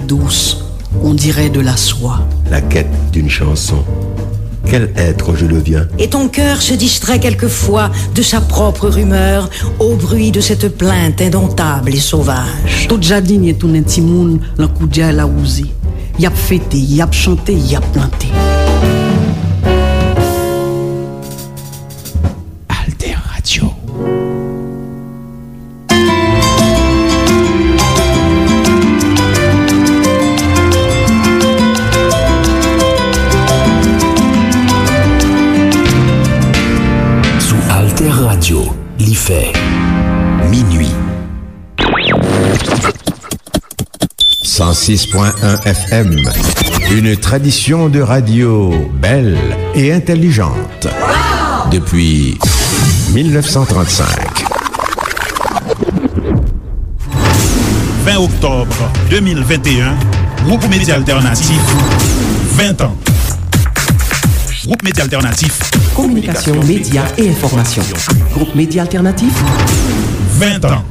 douce, on dirait de la soie. La quête d'une chanson. Quel être je deviens? Et ton cœur se distrait quelquefois de sa propre rumeur au bruit de cette plainte indomptable et sauvage. Tout jardin et tout intimoun, l'encoudia et la ouzi. Y ap fêté, y ap chanté, y ap planté. Alter Radio. Radio, l'IFE, minuit. 106.1 FM, une tradition de radio belle et intelligente. Depuis 1935. 20 octobre 2021, Groupe Média Alternatif, 20 ans. Groupe Média Alternatif. Communication, médias et information. Groupe Média Alternatif. 20 ans.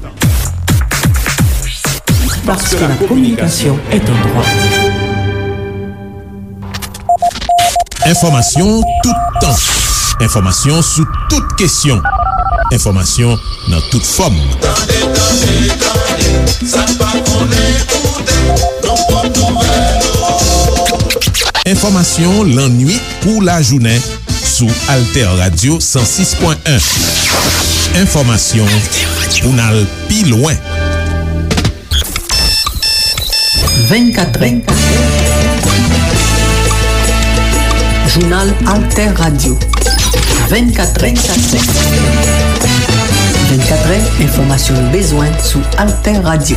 Parce que la communication est un droit. Information tout temps. Information sous toutes questions. Information dans toute forme. Information l'ennui ou la journée sous Alter Radio 106.1. Information ou n'al pi loin. 24 ans. Journal Alter Radio. 24 ans. 24 ans, information besoin sous Alter Radio.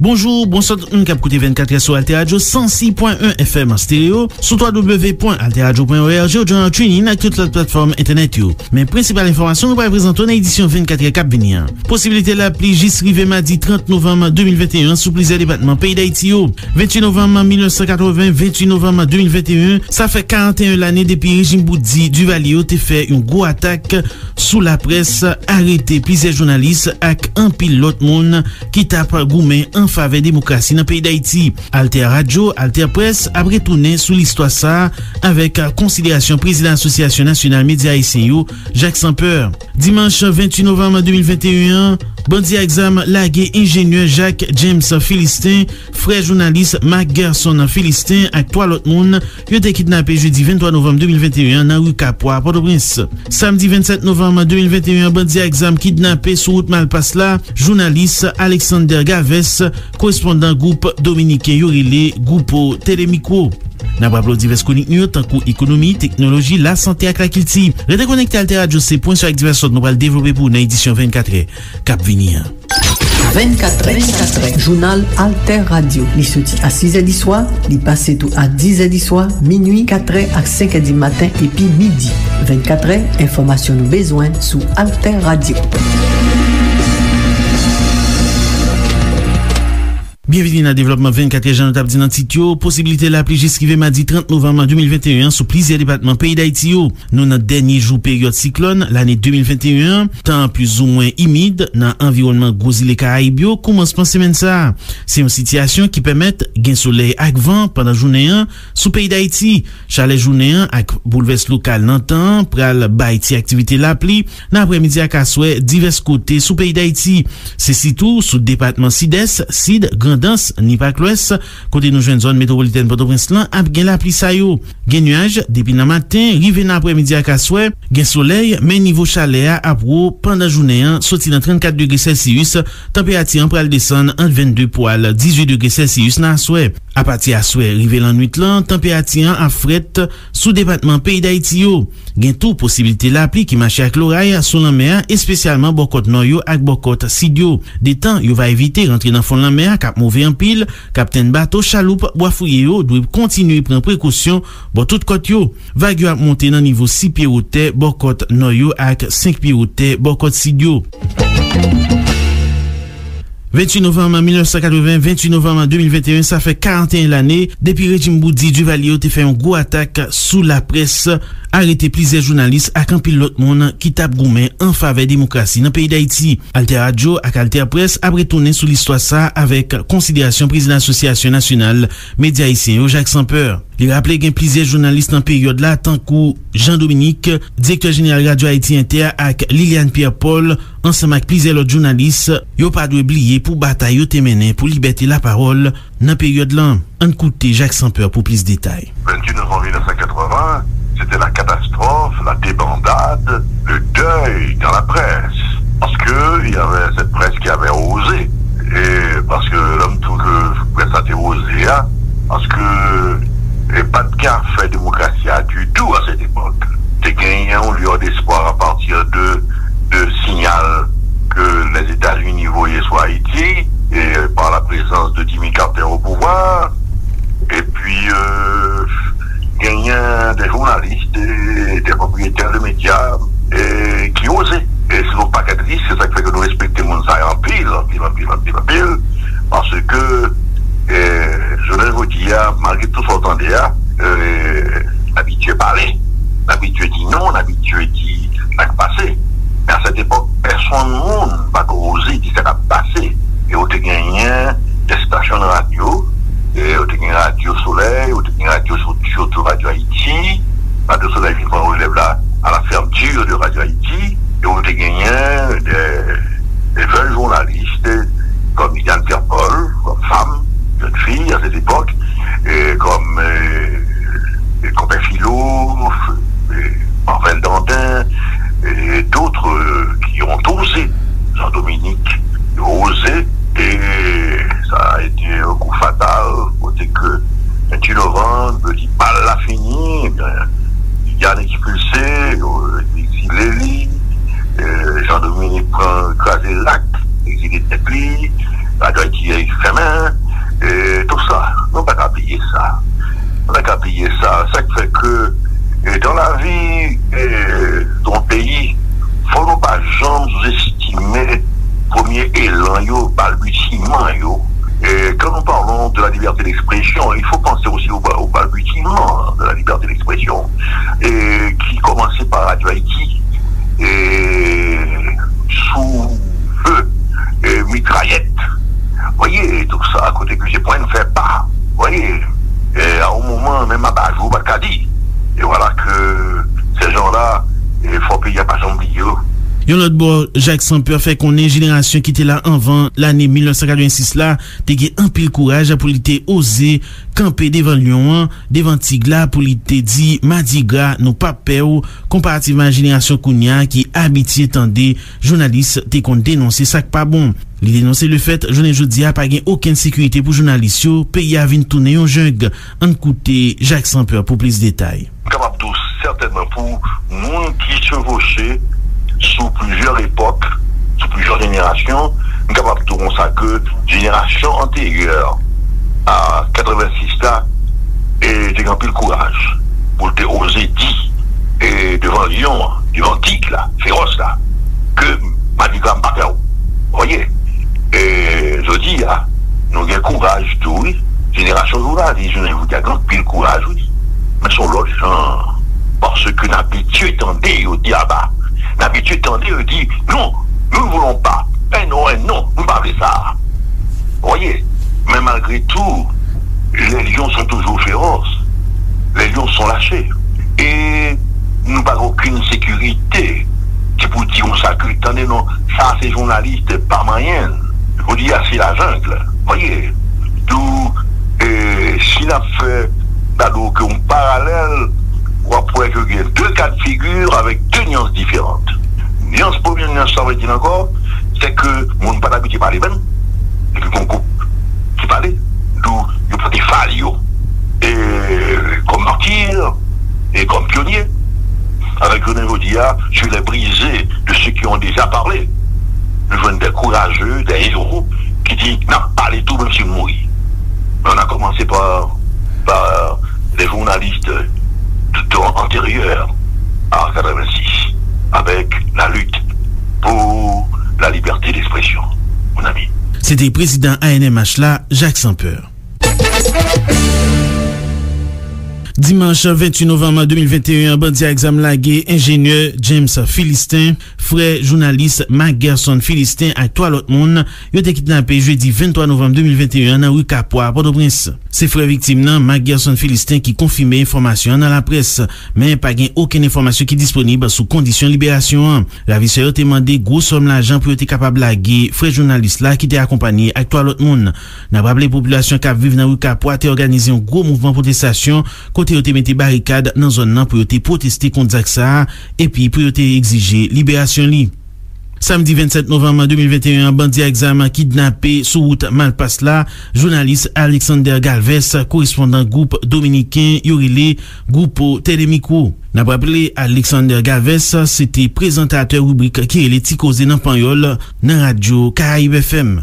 Bonjour, bonsoir, un kap koute 24 sur Alter Radio 106.1 FM en stéréo, sous www.alterradio.org ou dans TuneIn ak tout l'autre plateforme internet yo. Men principale informasyon nou pa reprezenton na edisyon 24 kap venir. Posibilite la pli jis rive madi 30 novembre 2021 sou plize debatman peyi d'Haïti yo. 28 novembre 1980, 28 novembre 2021, sa fe 41 l'année depi rejim Boudi du Valio te fe yon gwo atak sou la pres, arete plize jounaliste ak an pil lot moun ki tap goumen an fave demokrasi nan peyi d'Haïti. Alter Radio, Alter Presse ap retounen sou l'histoire sa avek konsiderasyon prezident Asosyasyon Nasyonal Media Haïtien yo, Jacques Sampeur. Dimanche 28 novembre 2021, bandi a exam lage ingenieur Jacques James Philistin, frère journaliste Marc Gerson Philistin ak 3 lot moun yo te kidnappé jeudi 23 novembre 2021 nan rue Kapwa, Port-au-Prince. Samedi 27 novembre 2021, bandi a exam kidnappé sou route Malpasla, journaliste Alexander Gaves, korespondant groupe Dominique Yorile, Groupo Telemikwo. Nan braplo divers konik nou tankou ekonomi, teknologi, la santé ak la kilti. Rete konekte Alter Radio se point sur ak divers sot nou pral devlope pou nan edisyon 24 kap vini. 24 Journal Alter Radio. Li soti a 6 di soir, li pase tou a 10 di soir, minuit, 4 ak 5 di matin epi midi. 24 informasyon nou bezwen sou Alter Radio. Bienvenue dans le développement 24 jan notab di nan tityo. Posibilite la pli jiskive madi 30 novembre 2021 sou plizier département pays d'Haïti yo. Nou nan denye jou période cyclone l'année 2021, tan plus ou moins humide nan environnement Gozile Caraïbio koumonsman semen sa. Se yon sityasyon ki permette gen soleil ak vent pendant jounen sou pays d'Haïti. Chalet jounen ak bouleves lokal nan tan pral bay ti aktivite la pli nan apremidi ak aswe divers kote sou pays d'Haïti. Se sitou sou département Sides, Sid, Grand dans ni pa l'ouest, kote nou jwen zone métropolitaine Port-au-Prince lan ap gen la pli sa yo. Gen nuage depi nan matin, rive nan apremidi ak aswe, gen soleil, men nivou chalet ap wou pandan jounen soti nan 34°C, temperati an pral desan an 22 poal 18°C nan aswe. A pati aswe, rive lan nuit lan, temperati an afret sou departement pays d'Haïti yo. Gen tou posibilite la pli ki mache ak loray sou lan mer, espesyalman bokot noyo ak bokot sid yo. De tan yo va evite rentre nan fon lan mer kap mouve en pil, kapten bato, chaloup, boafouye yo, dwe kontinuye pren prekousyon bo tout kot yo. Vag yo ap monte nan nivou 6 piye route, bokot noyo ak 5 piye route, bokot sid yo. 28 novembre 1980, 28 novembre 2021, ça fait 41 l'année depuis régime Boudi Duvalier te fait un gros attaque sous la presse, arrêté plusieurs journalistes ak un pilote monde qui tape goumen en faveur démocratie dans pays d'Haïti. Alter Radio ak Alter Presse a retourné sous l'histoire ça avec considération président Association nationale média haïtien Jacques Sampeur. Il rappelait qu'il y a plusieurs journalistes en période là, tant que Jean-Dominique, directeur général Radio Haïti Inter, ak Liliane Pierre-Paul, ensemble avec plusieurs autres journalistes, yo pas dû oublier pour bataille yo te mené pour libérer la parole dans période là. On écoute Jacques Sampeur pour plus de détails. 28 novembre 1980, c'était la catastrophe, la débandade, le deuil dans la presse. Parce que il y avait cette presse qui avait osé. Et parce que l'homme tout que presse a été osé, hein, parce que et pas de café démocratie du tout à cette époque. T'es gagné un lieu d'espoir à partir de signal que les États-Unis voyaient sur Haïti et par la présence de Jimmy Carter au pouvoir. Et puis gagné des journalistes et des propriétaires de médias qui osaient. Et c'est nos paquets de risques, c'est ça qui fait que nous respectons mon ça en pile, parce que je ne vous dis, malgré tout ce qu'on entendait, l'habitué parlait, l'habitué dit non, l'habitué dit ça qui passé. Mais à cette époque, personne ne va oser dire ça qui passé. Et on a gagné des stations de radio, et on a gagné Radio Soleil, on a gagné Radio surtout Radio Haïti, Radio Soleil qui relève là à la fermeture de Radio Haïti, et on a gagné des jeunes journalistes comme Liliane Pierre-Paul, comme femme, jeune fille à cette époque, et comme Compé Philo, Marvel Dandin, et d'autres qui ont osé, Jean-Dominique a osé, et ça a été un coup fatal, côté que 28 novembre, le dit mal l'a fini, il y a un expulsé, exilé, Jean-Dominique prend écraser l'acte, exilé de Tepli, la Haïti est fémin, et tout ça. On n'a pas qu'à payer ça. On n'a qu'à payer ça. Ça fait que dans la vie d'un pays, il ne faut pas jamais sous-estimer premier élan, balbutiement. Et quand nous parlons de la liberté d'expression, il faut penser aussi au balbutiement de la liberté d'expression, et qui commençait par Radio Haïti, et sous feu, et mitraillette. Voyez, tout ça, à côté que j'ai point ne fait pas. Voyez, et à un moment, même à Bajou, Bakadi. Et voilà que ces gens-là, il faut payer pas son billet. Yon l'autre bord, Jacques Sampeur fait qu'on est génération qui était là avant l'année 1986 là, te gen un pile courage pour l'été osé camper devant Lyon, devant Tigla pour l'été dit Madiga nous pas peur comparativement à génération Kounia qui habitué tendé journaliste te kon dénoncer ça pas bon. Li dénoncer le fait journée jodi a pas gen aucune sécurité pour journaliste yo, pays a vinn tourner en jungle. On écoute Jacques Sampeur pour plus de détails. Capable tous certainement pour monde qui chevauché sous plusieurs époques, sous plusieurs générations, nous sommes capables de dire ça que génération antérieure à 86 là, et j'ai grand le courage pour te oser dire, et devant Lyon, devant Tic là, féroce là, que Madiga Mbakao. Voyez, et je dis, nous avons courage tout, oui, génération journaliste, je vous dis, grand pile courage, oui, mais sont l'autre gens, parce que l'habitude tendait au diable. L'habitude tendait, il dit, non, nous ne voulons pas. Non, nous ne parlons pas ça. Vous voyez, mais malgré tout, les lions sont toujours féroces. Les lions sont lâchés. Et nous n'avons aucune sécurité. qui pour dire ça que attendez non, ça c'est journaliste pas moyen. Je vous dis c'est la jungle. Voyez, d'où s'il a fait donc un parallèle, on pourrait que il y a deux cas de figure avec deux nuances différentes. Nuance première nuance ça veut dire encore, c'est que mon pas d'habitude parler ben et puis qu'on coupe qui parler d'où il peut des falles et comme martyr et comme pionnier avec le niveau d'IA sur les brisés de ceux qui ont déjà parlé. Nous jeunes des courageux, des héros qui disent n'a pas les tout même si mourir. On a commencé par les journalistes du temps antérieur à 86 avec la lutte pour la liberté d'expression, mon ami. C'était président ANMH là, Jacques Sampeur. Dimanche 28 novembre 2021, bandi a exam lage ingénieur James Philistin, frère journaliste Mark Gerson Philistin ak 3 lot moun yo te kidnappé jeudi 23 novembre 2021 nan rue Kapwa, Port-au-Prince. Se frère victime nan Mark Gerson Philistin ki konfirme informasyon nan la presse, men pa gen aucun informasyon ki disponible sou kondisyon libération. La viseur yo te mande gros somme l'argent pou yo te kapab lage frère journaliste la ki te akompagné ak 3 lot moun. Nan brable populasyon kap vive nan rue Kapwa te organize un gros mouvement protestasyon kote yo te mette barricade nan zon nan pou yo te protester kont Zaksa epi pou yo te exige libération li. Samedi 27 novembre 2021, bandi a exam kidnappé sou route Malpasse la, journaliste Alexander Galvez, correspondant groupe dominicain Yorile, groupe Telemiko. N'a rappelé Alexander Galvez, c'était présentateur rubrique qui est ti cause nan Panyol nan radio Caraïbe FM.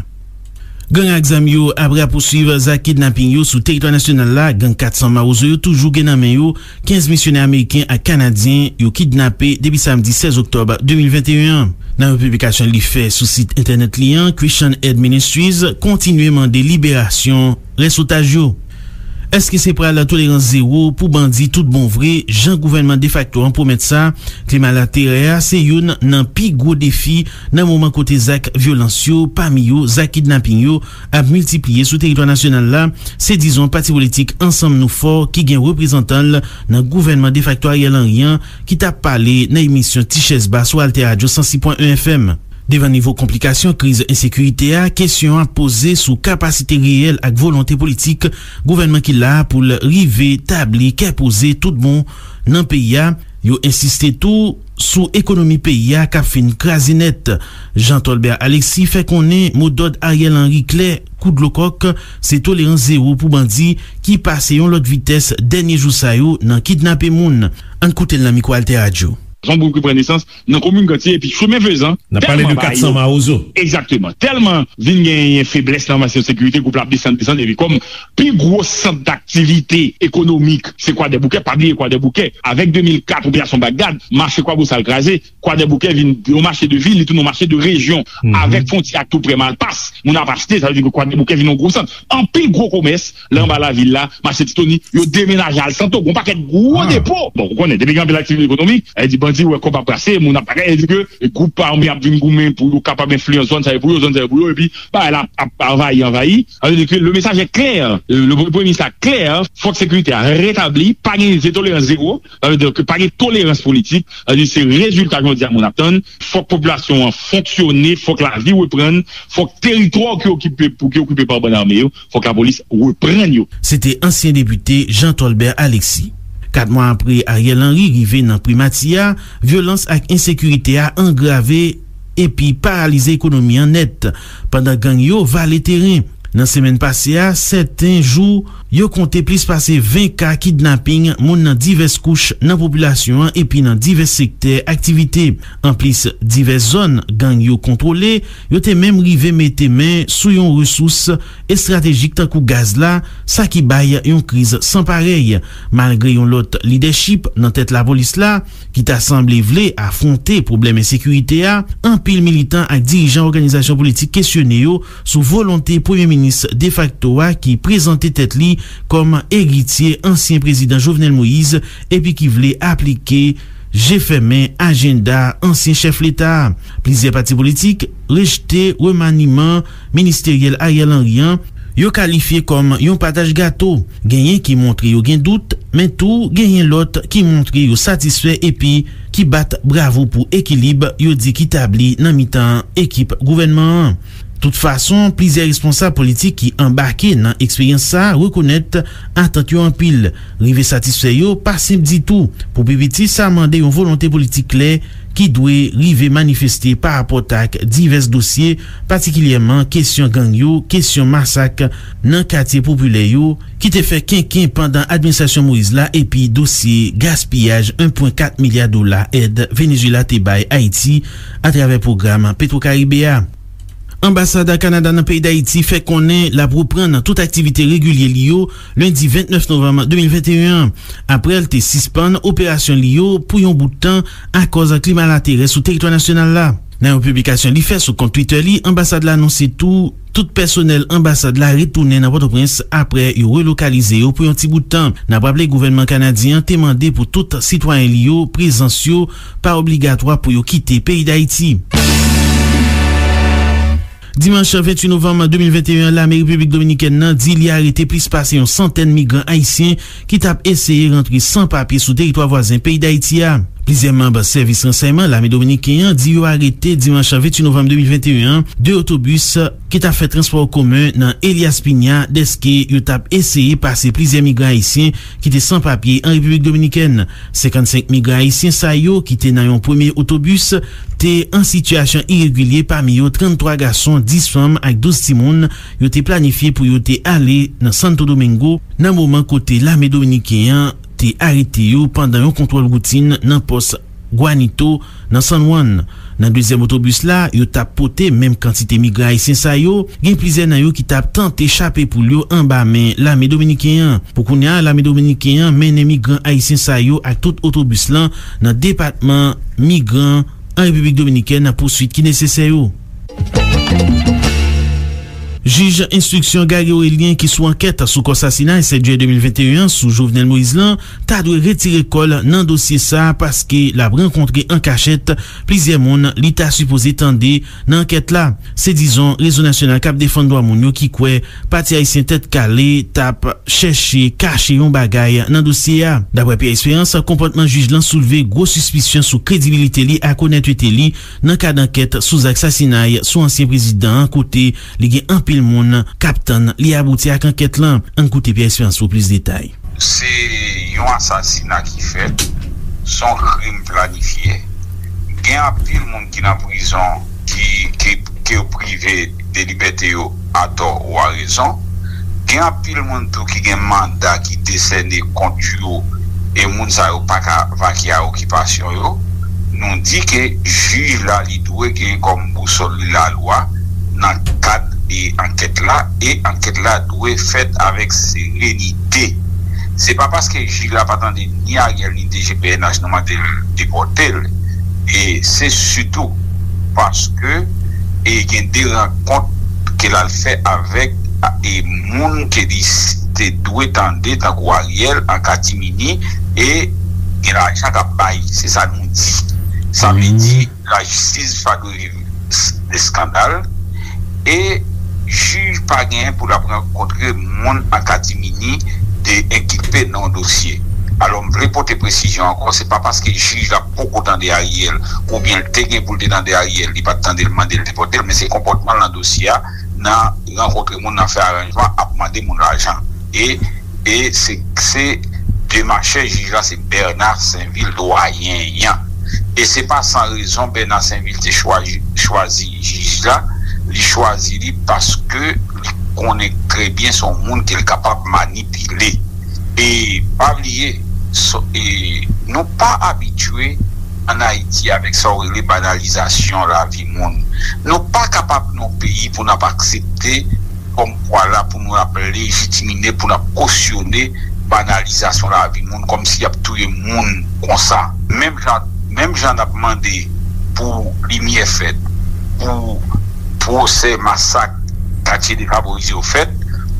Gang aksam yo apre a poursuivre za kidnapping yo sou territoire national la, gang 400 marouzo yo toujou gen nan men yo 15 missionnaires américains ak Canadiens yo kidnappé debi samedi 16 octobre 2021. Nan republikasyon li fè sou site internet liyan, Christian Aid Ministries kontinue mande libération resotaj yo. Eske se pral la tolérance zéro pou bandi tout bon vre, jan gouvernement de facto an promet sa, klima la terre se yon nan pi gros défi nan mouman kote zak violans yo, pami yo, zak kidnapping yo ap multiplié sou territoire national la, se dizon parti politique Ensemble Nou Fort ki gen reprezentan nan gouvernement de facto Ariel Henry ki tap pale nan emisyon Tichès Bas ou Alter Radio 106.1 FM. Devan nivou komplikasyon, kriz insékurité a, kesyon a pose sou kapasite réel ak volonté politik, gouvernement ki la pou rive tabli ke pose tout bon nan peyi a, yo insiste tou sou ekonomi peyi a kap fin krasi net. Jean Tolbert Alexis fè konen modod Ariel Henry Claire kou de lokok, se tolérance zéro pou bandi ki pase yon lot vites denye jou sa yo nan kidnappé moun. An kouten la mikro Alter Radio. Son beaucoup prend naissance dans commune Gautier et puis chemin faisant on a parlé de 400 maouzo exactement tellement vinn gagne faiblesse dans la sécurité couple la descente et puis comme plus gros centre d'activité économique c'est quoi des bouquets pas bien quoi des bouquets avec 2004 opération Bagdad marché quoi vous ça crasé quoi des bouquets vinn au marché de ville et tout au marché de région avec frontière tout près Malpasse on a acheté ça veut dire que quoi des bouquets vinn au gros centre en pile gros commerce là en bas la ville là marché Titoni yo déménager à Santo on paquet gros dépôt bon on connaît des grandes l'activité économique elle dit bandit ouais qu'on va passer mon appareil dit que groupe armé a vinn goumen pour capable influencer zone ça pour et puis bah elle a envahi dit que le message est clair le premier ministre clair faut que sécurité a rétabli pas de tolérance zéro ça veut dire que pas de tolérance politique c'est résultat qu'on dit à mon attendre faut que population fonctionner faut que la vie reprenne faut que territoire qui occupé par bonne armée faut que la police reprenne. C'était ancien député Jean Tolbert Alexis. 4 mois après Ariel Henry rive nan primatia, violence ak insécurité a engravé et puis paralysé économie en net pendant gang yo valé terrain. Nan semaine passée, certains jours, yo compté plus passé 20 cas kidnapping moun nan diverses couches nan population et puis nan divers secteurs activités. En plus, diverses zones gang yo contrôlé, yo te même rive mette main sou yon ressources stratégiques tant kou gaz la, sa ki bay yon crise sans pareil. Malgré yon lot leadership nan tête la police la, qui t'a semblé vle affronter problème insécurité a, un pile militant ak dirigeant organisation politique questionné yo sous volonté premier ministre de facto a qui présentait tête li comme héritier ancien président Jovenel Moïse et puis qui voulait appliquer j'ai fait main agenda ancien chef l'État. Plusieurs partis politiques rejeté remaniement ministériel Ariel Henry yo qualifié comme yon partage gâteau. Genyen qui montre yo gen doute, mais tout genyen l'autre qui montre yo satisfait et puis qui bat bravo pour équilibre yo dit qui tabli nan mitan équipe gouvernement. Toute façon, plusieurs responsables politiques qui embarqué dans l'expérience ça reconnaître attention en pile. Rive satisfait yo pas simple du tout. Pour Bibiti, ça mandé une volonté politique claire qui doit rive manifester par rapport à divers dossiers, particulièrement question gang yo, question massacre dans quartier populaire yo, qui te fait quinquin pendant administration Moïse là et puis dossier gaspillage 1.4 milliard $ aide Venezuela te bay Haïti à travers programme Petro-Caribéa. Ambassade Canada dans pays d'Haïti fait connaître la reprendre toute activité régulière liyo lundi 29 novembre 2021 après elle te suspend opération liyo pour un bout de temps à cause climat latéral sous territoire national là. Nan yon publikasyon li fè sou kont Twitter li, ambassade la annonse tout personel ambassade la retounen nan Port-au-Prince apre yo relokalize yo pou yon ti bout de temps. Nan praple gouvernement kanadyen te mande pou tout citoyen li yo prezans yo pa obligatoire pou yo kite peyi d'Haïti. Dimanche 28 novembre 2021, l'armée République Dominicaine nan di li arrêté plis passe yon centaine migrants haïtiens ki tap essayé rentrer sans papier sous territoire voisin pays d'Haïti a. Plusieurs membres service renseignement l'armée dominicaine di yo arrêté dimanche 28 novembre 2021 deux autobus qui tap fait transport commun nan Elias Pina deske yo tap essayé passer plusieurs migrants haïtiens qui te sans papier en République Dominicaine. 55 migrants haïtiens sa yo qui te nan yon premier autobus te en situation irrégulier parmi yo 33 garçons, 10 femmes ak 12 timoun yo te planifié pou yo te ale nan Santo Domingo nan moment kote l'armée dominicaine te arrêté yo pendant yon contrôle routine nan poste Guanito nan San Juan. Nan deuxième autobus la, yo tap pote même quantité migrants haïtiens sa yo, gen plize nan yo ki tap tante échappé pou yo en bas men l'armée dominicaine. Pou kounya, l'armée dominicaine mène migrants haïtiens sa yo ak tout autobus lan nan département migrants en République Dominicaine nan poursuite ki nécessaire yo. Juge instruction Gary Aurelien ki sou enquête sou konsasina 7 juillet 2021 sou Jovenel Moïse lan, ta dwe retire kol nan dosye sa paske la renkontre en cachette plizier moun li ta supposé tende nan enquête la. Se dizon, Réseau National Kap Defend Droit Moun yo ki kwe pati haïtien tête kale tap chèche kache yon bagay nan dosye ya. D'après Pierre Espérance, comportement juge lan souleve gros suspicion sou kredibilité li ak honnêteté li nan ka d'enquête sou assassinay sou ancien président kote li gen ampil moun kapten li abouti ak anket lan. An koute Pierre Espérance pou plus detay. Se yon assassinat ki fet, son krim planifiye. Gen apil moun ki nan prison ki ou prive de liberté yo a tort ou a raison. Gen apil moun tou ki gen mandat ki desene kont yo e moun sa yo pa ka vaki a okipasyon yo. Nou di ke juge la li dwe gen kom bousol li la loi nan kad et enquête là doit être faite avec sérénité. C'est pas parce que Gilles n'a pas attendu ni Ariel ni DGPNH non de déporter, et c'est surtout parce que il y a des rencontres qu'elle a fait avec et moun qui dit doit tendre tant que Ariel en catimini et il a chaque bail, c'est ça nous dit. Ça veut dire la justice favorise des scandales et juge pas gain pour la rencontrer monde en catimini de équipé dans le dossier. Alors, je veux porter précision encore, c'est pas parce que le juge a beaucoup temps de Ariel ou bien le téguin pour le temps de Ariel, il pas temps de demander le déporter, mais c'est comportement dans le dossier, n'a rencontré monde dans faire arrangement, à demander mon argent. Et c'est de marché juge là, c'est Bernard Saint-Ville doyen. Et c'est pas sans raison Bernard Saint-Ville t'ai choisi juge là. Il choisit parce que il connaît très bien son monde qu'il est capable de manipuler. Et pas oublier, nous pas habitués en Haïti avec ça, les banalisations la vie monde. Nous pas capables de nos pays pour nous accepter comme quoi là pour nous légitimer, pour nous cautionner banalisation la vie monde comme s'il y a tout le monde comme ça. Même j'en ai demandé pour lumière faite, pour ces massacres quartier défavorisés au fait,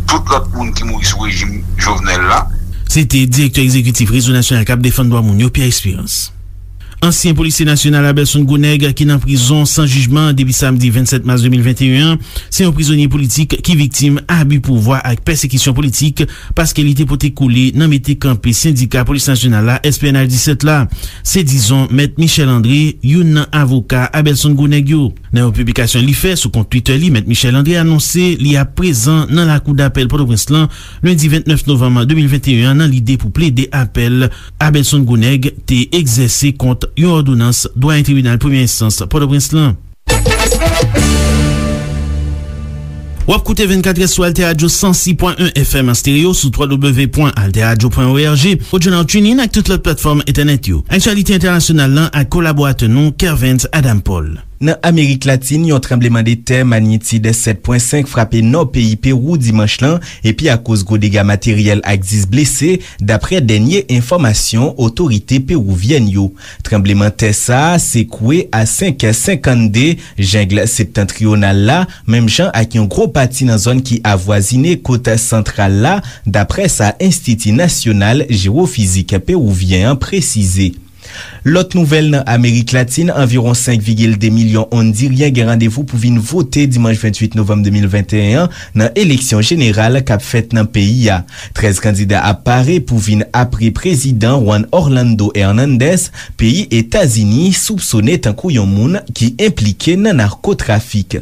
tout l'autre monde qui mourit sous régime Jovenel là. C'était directeur exécutif Réseau National Kap Defend Droit Moun yo, Pierre Espérance. Ancien policier national Abelson Gouneg qui nan prison sans jugement depuis samedi 27 mars 2021, c'est un prisonnier politique qui victime abus pouvoir avec persécution politique parce qu'il était poté coulé nan mette campé syndicat police nationale la SPNH 17 là. C'est disons maître Michel André, yon avocat Abelson Gouneg yo. Dans une publication li fait sous compte Twitter li, maître Michel André annoncé li a présent dans la cour d'appel Port-au-Prince lundi 29 novembre 2021 dans l'idée pour plaider appel Abelson Gouneg te exercé contre une ordonnance doit un tribunal première instance Port-au-Prince lan. Wap koute 24 sur Alter Radio 106.1 FM en stéréo sous www.alterradio.org ou journal TuneIn ak toute l'autre plateforme internet yo. Actualité internationale lan ak collaborateur non Kervens Adam Paul. Nan Amerik Latine, yon trembleman de terre magnitude 7.5 frappe nord pays Pérou dimanche lan, epi a cause gros dégâts matériel ak 10 blessés, d'après denye information autorité pérouvienne yo. Trembleman terre sa, sekoué a 5,52 jungle septentrional la, même jan ak yon gros pati nan zone ki avoisine côte centrale la, d'après sa Institut National Géophysique Pérouvien précisé. Lot nouvel nan Amerik Latine, environ 5,2 milyon ondirien gen randevou pou vin vote dimanche 28 novembre 2021 nan eleksyon general kap fet nan peyi ya. 13 kandida ap pare pou vin apre prezident Juan Orlando Hernandez, peyi Etasini soupsone tankou yon moun ki implike nan narkotrafik.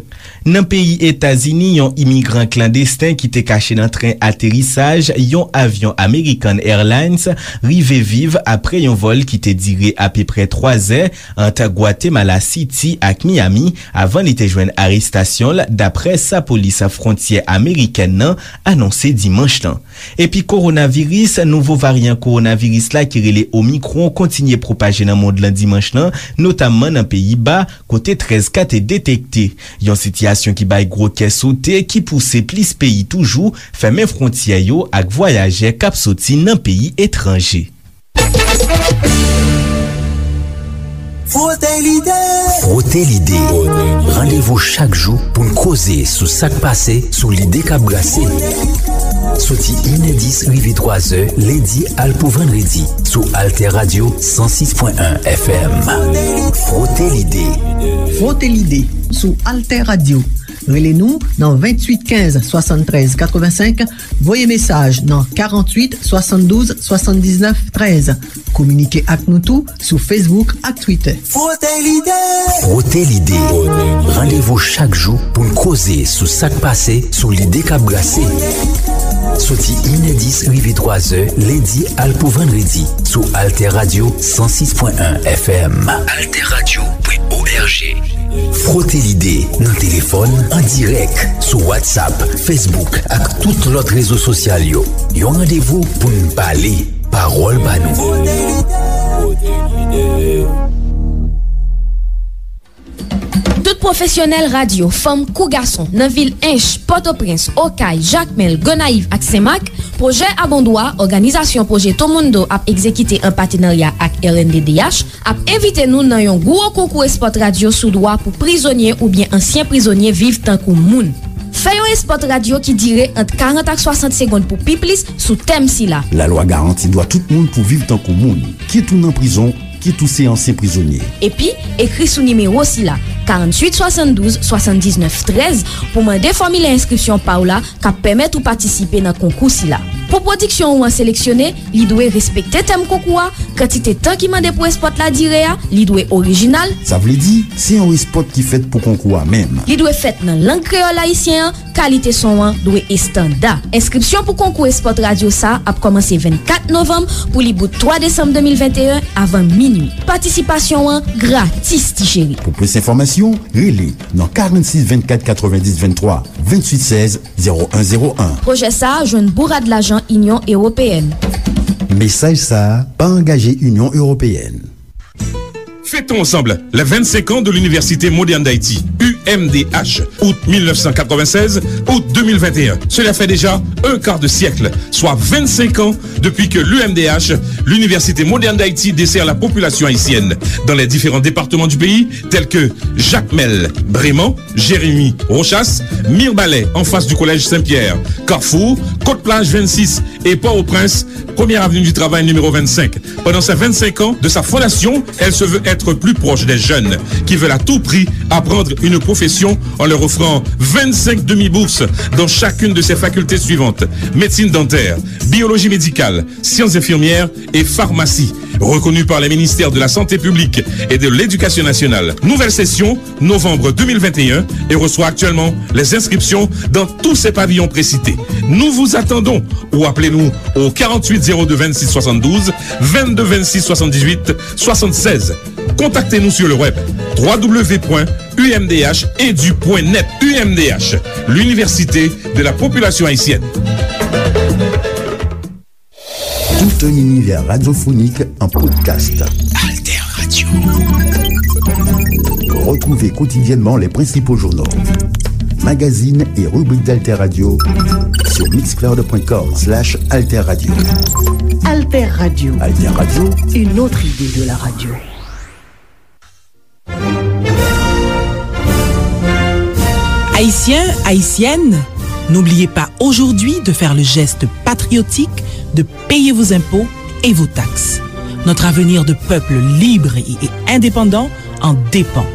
Nan peyi Etasini, yon imigran klandestin ki te kache nan tren aterissaj yon avyon American Airlines rive vive apre yon vol ki te dire à peu près 3 heures entre Guatemala City ak Miami avant li te jwenn arrestation d'après sa police frontière américaine nan annoncé dimanche lan. Et puis coronavirus, nouveau variant coronavirus la ki rele Omicron continue propager nan monde lan dimanche lan, notamment nan Pays-Bas, côté 13 cas te détecté. Yon situation ki bay gros kè sote ki pousse plis pays toujours fermer frontière yo ak voyager kap soti nan pays étranger. Frottez l'idée. Frottez l'idée. Rendez-vous chaque jour pour nous causer sous sac passé, sous l'idée qu'a brassé. Soti inédit rive 3 heures, lundi al pour vendredi, sous Alter Radio 106.1 FM. Frottez l'idée. Frottez l'idée, sous Alter Radio. Relez-nous dans 28 15 73 85, voyez message dans 48 72 79 13. Communiquez avec nous tout sur Facebook et Twitter. Frottez l'idée. Frottez l'idée. Rendez-vous chaque jour pour nous causer sous sac passé, sous l'idée qu'a brassé. Soti inédit rive 3 heures, lundi al pour vendredi, sous Alter Radio 106.1 FM. alterradio.org. Frottez l'idée dans téléphone, en direct, sur WhatsApp, Facebook ak tout l'autre réseau social yo. Yon rendez-vous pour nous parler. Parole banou. Tout professionnel radio, femme kou garçon, nan vil Inch, Port-au-Prince, Okay, Jacmel, Gonaïve ak Semak, projet Abondoi, organisasyon projet Tomondo ap ekzekite en partenariat ak RNDDH, ap evite nou nan yon gwo konkou esport radio sou doa pou prizonye ou bien ansyen prizonye vive tankou moun. Fayon esport radio ki dire entre 40 ak 60 secondes pou piplis sou tem si la. La loi garanti doit tout moun pou vive tankou moun, ki tou nan prison, ki tou se ansyen prizonye. Epi, ekri sou nimero si la. 48 72 79 13 pou mande formule inscription pa ou la ka permet ou participer nan konkou si la. Pou prodiksyon ou an seleksyone, li dwe respekte tem konkoua, kantite tan ki mande pou esport la direa, li dwe orijinal. Sa vle di, se yon esport ki fet pou konkoua mem. Li dwe fet nan lang kreol haisyen, kalite son an dwe estanda. Inscription pou konkou esport radio sa ap komanse 24 novembre pou li bout 3 décembre 2021 avan minuit. Participasyon an gratis ti chéri. Pou plus informasyon, rele nan 46 24 90 23 28 16 0101. Projet sa jwenn bourad l'agent Union Européenne. Message ça, pas engagé Union Européenne. Fêtons ensemble les 25 ans de l'Université moderne d'Haïti, UMDH, août 1996, août 2021. Cela fait déjà un quart de siècle, soit 25 ans depuis que l'UMDH, l'Université moderne d'Haïti, dessert la population haïtienne dans les différents départements du pays, tels que Jacmel, Brémont, Jérémy, Rochas, Mirbalais, en face du collège Saint-Pierre, Carrefour, Côte-Plage 26 et Port-au-Prince, première avenue du Travail numéro 25. Pendant ces 25 ans de sa fondation, elle se veut être plus proche des jeunes qui veulent à tout prix apprendre une profession en leur offrant 25 demi-bourses dans chacune de ses facultés suivantes: médecine dentaire, biologie médicale, sciences infirmières et pharmacie, reconnue par les ministères de la Santé publique et de l'Éducation nationale. Nouvelle session, novembre 2021, et reçoit actuellement les inscriptions dans tous ces pavillons précités. Nous vous attendons ou appelez-nous au 48 02 26 72 22 26 78 76. Contactez-nous sur le web www.umdhedu.net. UMDH, l'université de la population haïtienne. Tout un univers radiophonique en podcast. Alter Radio. Retrouvez quotidiennement les principaux journaux, magazines et rubriques d'Alter Radio sur mixcloud.com/alterradio. Alter Radio. Alter Radio, une autre idée de la radio. Haïtiens, haïtiennes, n'oubliez pas aujourd'hui de faire le geste patriotique de payer vos impôts et vos taxes. Notre avenir de peuple libre et indépendant en dépend.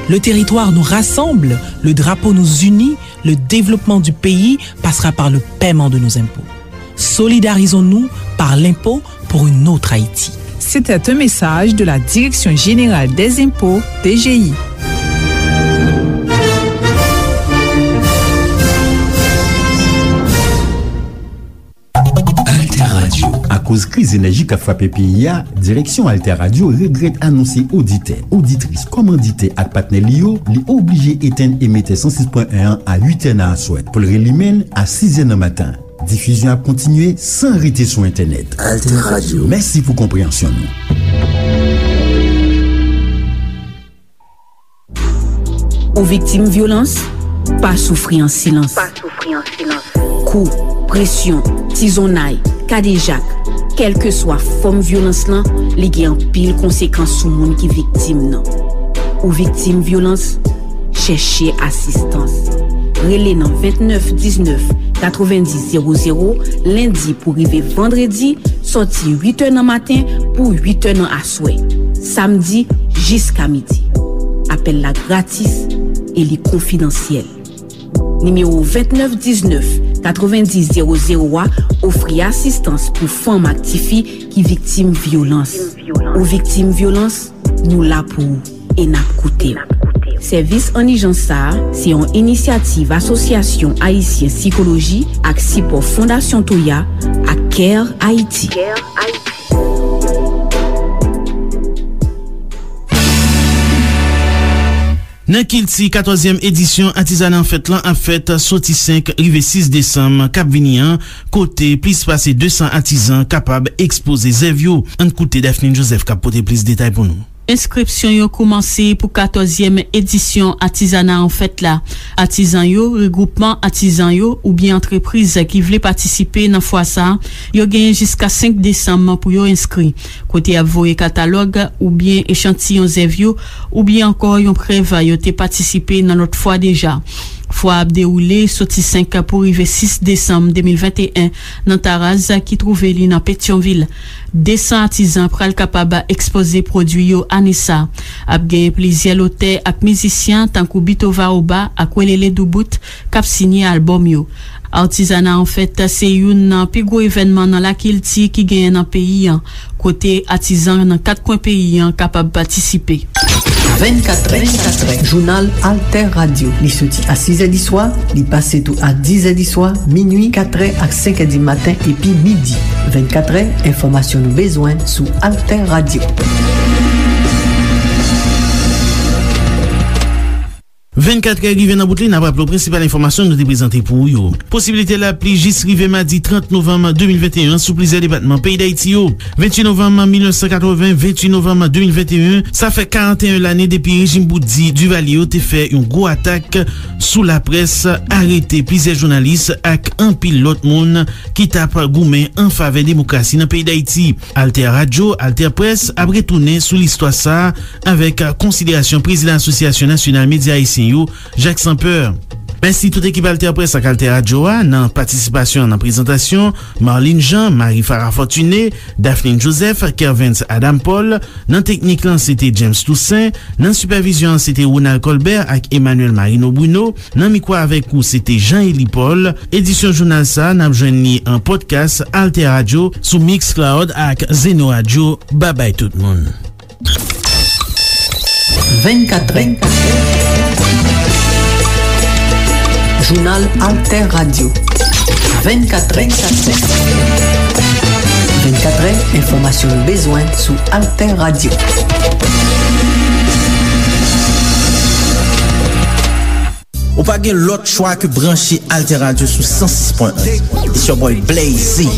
Le territoire nous rassemble, le drapeau nous unit, le développement du pays passera par le paiement de nos impôts. Solidarisons-nous par l'impôt pour une autre Haïti. C'était un message de la Direction Générale des Impôts, DGI. A cause crise énergique a frappé PIA, Direction Alter Radio regrette annoncer auditeurs, auditrices, commanditaires ak partenaires li obligé éteindre émetteur 106.1 à 8h à souhait. Pour le relimen à 6h du matin. Diffusion a continué sans arrêter sur Internet. Alter Radio. Merci pour compréhension. Aux victimes violence, pas souffrir en silence. Coups, pression, tisonnaille, kadejak, quel que soit forme violence lan, li gen pile conséquence sou moun ki victime nan. Ou victime violence, chercher assistance. Relé nan 29 19 90 00 lundi pour rive vendredi, sorti 8h nan matin pour 8h nan aswe. Samedi jusqu'à midi. Appel la gratis et li confidentiel. Numéro 29 19 90 00 offri assistance pour femmes actifiées qui victiment violence. Ou victimes violence, nous la pour et n'a coûté. Service Anijansa, c'est une initiative Association Haïtien Psychologie ak Sipo Fondation Toya ak Care Haïti. Nan Kilti, 14e edisyon Artisanat en Fête lan a fête soti 5 rive 6 décembre kap vinian, kote plis pase 200 artisan kapab expose zèvyo. An koute Daphne Joseph kap pote plis detay pou nou. Inskripsyon yo koumanse pou 14e edisyon Artisanat en Fête la. Artisan yo, regroupement artisan yo ou bien entreprise ki vle participe nan fwa sa, yo genye jiska 5 décembre pou yo inskri. Kote avoye katalog ou bien échantillon zèvyo ou bien ankor yon preva yo te participe nan lot fwa deja. Fwa ap deroule soti 5 pou rive 6 décembre 2021 nan Taraz ki trouve li nan Pétionville. 200 artisan pral kapab expose produit yo anessa. Ap genye plizye lote ak mizisyen tankou Bitova Oba ak Welele Dubout kap sinye album yo. Artisanat en Fête se youn nan pi gwo evenman nan la Kilti ki genye nan peyi an. Kote artisan nan 4 coin peyi an kapab participe. 24 Journal Alter Radio. Li soti a 6h di soir, li pase tou a 10h di soir, minuit, 4h ak 5h di matin epi midi. 24h, informasyon nou bezwen sou Alter Radio. 24 rive nan bout li nan rapplo principal informasyon nou te prezante pou yo. Posibilite la pli jis rive madi 30 novembre 2021 sou plize debatman peyi d'Haïti yo. 28 novembre 1980, 28 novembre 2021, sa fe 41 l'année depi rejim boudi du vali yo te fe yon gros atak sou la pres, arete plize jounalist ak an pil lot moun ki tap goumen an fave demokrasi nan peyi d'Haïti. Alter Radio, Alter Press ap retounen sou l'histoire sa avek konsiderasyon prezident Asosyasyon Nasyonal Media Haïtien Jacques Sampeur. Merci tout ekip Alter Press ak Alter Radio nan participasyon nan prezentasyon Marlene Jean, Marie Farah Fortuné, Daphne Joseph, Kervance Adam Paul. Nan teknik lan c'était James Toussaint. Nan supervision c'était Ronald Colbert ak Emmanuel Marino Bruno. Nan mikwa avek ou c'était Jean-Élie Paul. Edisyon journal sa nan jwenni en podcast Alter Radio sou Mixcloud ak Zeno Radio. Bye bye tout le monde. 24 Journal Alter Radio. 24 informasyon nou bezwen sou Alter Radio. Ou pa gen lot chwa ke branche Alter Radio sou 106.1. It's your boy Blazy.